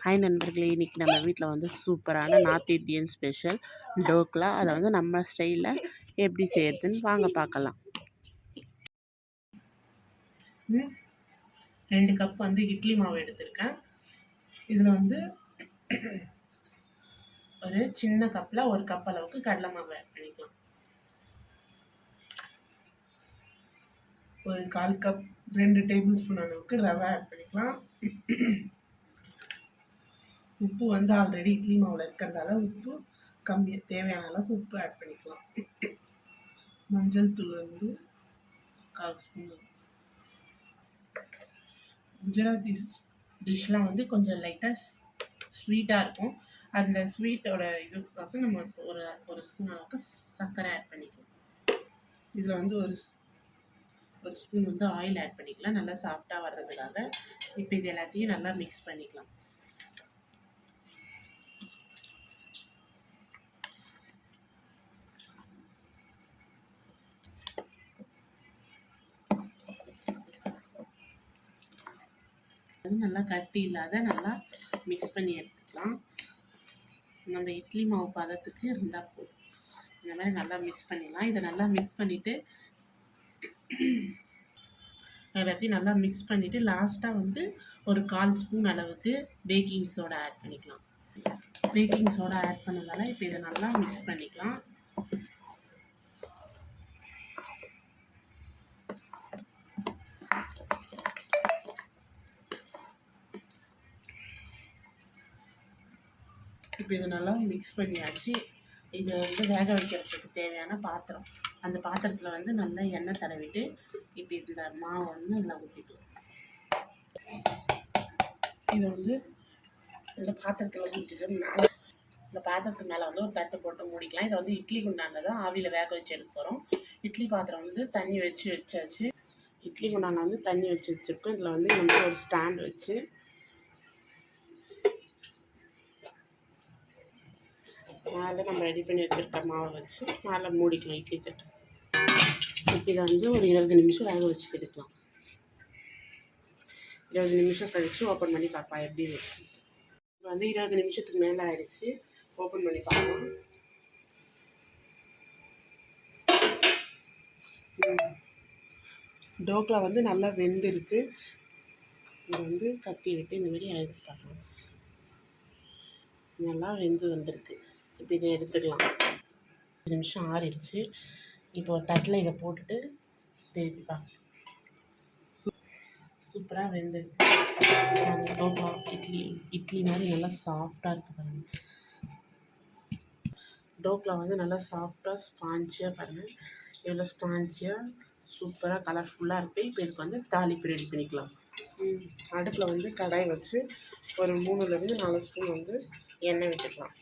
Hi நண்பர்களே, இன்றைக்கி நம்ம வீட்டில் வந்து சூப்பரான நார்த் இந்தியன் ஸ்பெஷல் டோக்லா. அதை வந்து நம்ம ஸ்டைலில் எப்படி செய்யறதுன்னு வாங்க பார்க்கலாம். 2 கப் வந்து இட்லி மாவு எடுத்திருக்கேன். இதில் வந்து ஒரு சின்ன கப்பில் 1 கப் அளவுக்கு கடலை மாவு ஆட் பண்ணிக்கலாம். ஒரு 1/4 கப் 2 டேபிள் ஸ்பூன் அளவுக்கு ரவை ஆட் பண்ணிக்கலாம். உப்பு வந்து ஆல்ரெடி இட்லி மாவில் இருக்கிறதால உப்பு கம்மியாக தேவையான அளவுக்கு உப்பு ஆட் பண்ணிக்கலாம். மஞ்சள் தூள் வந்து 1/4 ஸ்பூன். குஜராத்தி டிஷ்லாம் வந்து கொஞ்சம் லைட்டாக ஸ்வீட்டாக இருக்கும். அந்த ஸ்வீட்டோட இதுக்காக நம்ம ஒரு ஸ்பூன் அளவுக்கு சர்க்கரை ஆட் பண்ணிக்கலாம். இதில் வந்து ஒரு ஸ்பூன் வந்து ஆயில் ஆட் பண்ணிக்கலாம், நல்லா சாஃப்டாக வர்றதுக்காக. இப்போ இது எல்லாத்தையும் நல்லா மிக்ஸ் பண்ணிக்கலாம். நல்லா கட்டி இல்லாத நல்லா மிக்ஸ் பண்ணி எடுத்துக்கலாம். நம்ம இட்லி மாவு பதத்துக்கு இருந்தால் போதும். இந்த மாதிரி நல்லா மிக்ஸ் பண்ணிடலாம். இதை நல்லா மிக்ஸ் பண்ணிவிட்டு எல்லாத்தையும் நல்லா மிக்ஸ் பண்ணிவிட்டு லாஸ்ட்டாக வந்து ஒரு 1/4 ஸ்பூன் அளவுக்கு பேக்கிங் சோடா ஆட் பண்ணிக்கலாம். பேக்கிங் சோடா ஆட் பண்ணதால இப்போ இதை நல்லா மிக்ஸ் பண்ணிக்கலாம். இப்போ இதை நல்லா மிக்ஸ் பண்ணியாச்சு. இதை வந்து வேக வைக்கிறதுக்கு தேவையான பாத்திரம், அந்த பாத்திரத்தில் வந்து நல்லா எண்ணெய் தடவிட்டு இப்போ இந்த மாவை வந்து நல்லா ஊற்றிக்கலாம். இதை வந்து இந்த பாத்திரத்தில் ஊற்றிட்டு மேலே இந்த பாத்திரத்துக்கு மேலே வந்து ஒரு தட்டு போட்டு மூடிக்கலாம். இதை வந்து இட்லி குண்டான தான் ஆவியில் வேக வச்சு எடுத்து போகிறோம். இட்லி பாத்திரம் வந்து தண்ணி வச்சாச்சு. இட்லி குண்டான வந்து தண்ணி வச்சுருக்கோம். இதில் வந்து நம்ம ஒரு ஸ்டாண்ட் வச்சு மேலே நம்ம ரெடி பண்ணி வச்சுருக்க மாவை வச்சு மேலே மூடிக்கலாம் இட்லி தட்டு. இப்போ இதை வந்து ஒரு 20 நிமிஷம் வேக வச்சு எடுக்கலாம். 20 நிமிஷம் கழித்து ஓப்பன் பண்ணி பார்ப்போம் எப்படி இருக்கு. இப்போ வந்து 20 நிமிஷத்துக்கு மேலே ஆயிடுச்சு. ஓப்பன் பண்ணி பார்ப்போம். டோக்லா வந்து நல்லா வெந்திருக்கு. இதை வந்து கத்தி விட்டு இந்த மாதிரி அழுத்தி பார்க்கலாம். நல்லா வெந்து வந்திருக்கு. இப்போ இதை எடுத்துக்கலாம். 5 நிமிஷம் ஆறிடுச்சு. இப்போ ஒரு தட்டில் இதை போட்டுட்டு திருப்பி பார்க்கலாம். சூப்பராக வெந்திருக்கு. டோக்லா இட்லி மாதிரி நல்லா சாஃப்டாக இருக்குது பாருங்கள். டோக்லா வந்து நல்லா சாஃப்டாக ஸ்பாஞ்சியாக பாருங்கள். இவ்வளோ ஸ்பாஞ்சியாக சூப்பராக கலர்ஃபுல்லாக இருக்குது. இப்போ இதுக்கு வந்து தாளிப்பு ரெடி பண்ணிக்கலாம். அடுப்பில் வந்து கடாய் வச்சு ஒரு 3லேருந்து 4 ஸ்பூன் வந்து எண்ணெய் விட்டுக்கலாம்.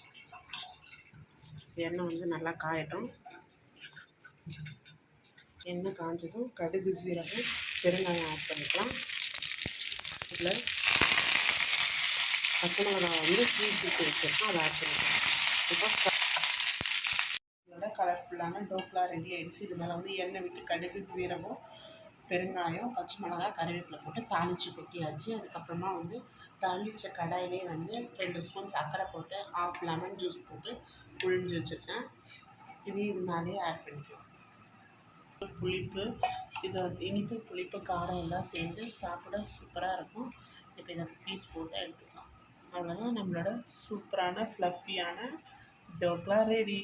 எண்ணெய் வந்து நல்லா காயட்டும். எண்ணெய் காஞ்சதும் கடுகு, சீரகம், பெருங்காயம் ஆட் பண்ணிக்கலாம். இதில் பச்சை மிளகாய் வந்து கீழ்த்து வச்சுருக்கோம், அதை ஆட் பண்ணிக்கலாம். இப்போ இதோட கலர்ஃபுல்லான டோக்லா ரெடி ஆகிடுச்சு. இது மேலே வந்து எண்ணெய் விட்டு கடுகு, சீரகம், பெருங்காயம், பச்சை மிளகாய், கருவேப்பிலை போட்டு தாளித்து கொட்டியாச்சு. அதுக்கப்புறமா வந்து தாளித்த கடாயிலே வந்து 2 ஸ்பூன் சர்க்கரை போட்டு 1/2 லெமன் ஜூஸ் போட்டு புழிஞ்சு வச்சுருக்கேன். இது மேலேயே ஆட் பண்ணிக்கலாம். புளிப்பு, இது இனிப்பு, புளிப்பு, காரம் எல்லாம் சேர்ந்து சாப்பிட சூப்பராக இருக்கும். இப்போ இதை பீஸ் போட்டு எடுத்துக்கலாம். அவ்வளோதான், நம்மளோட சூப்பரான ஃப்ளஃபியான டோக்லா ரெடி.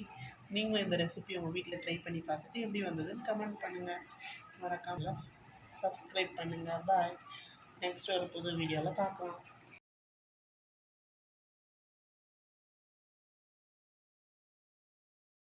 நீங்களும் இந்த ரெசிபி உங்கள் வீட்டில் ட்ரை பண்ணி பார்த்துட்டு எப்படி வந்ததுன்னு கமெண்ட் பண்ணுங்கள். மறக்காமல் சப்ஸ்கிரைப் பண்ணுங்கள். பாய். நெக்ஸ்ட் ஒரு புது வீடியோவில் பார்க்கலாம்.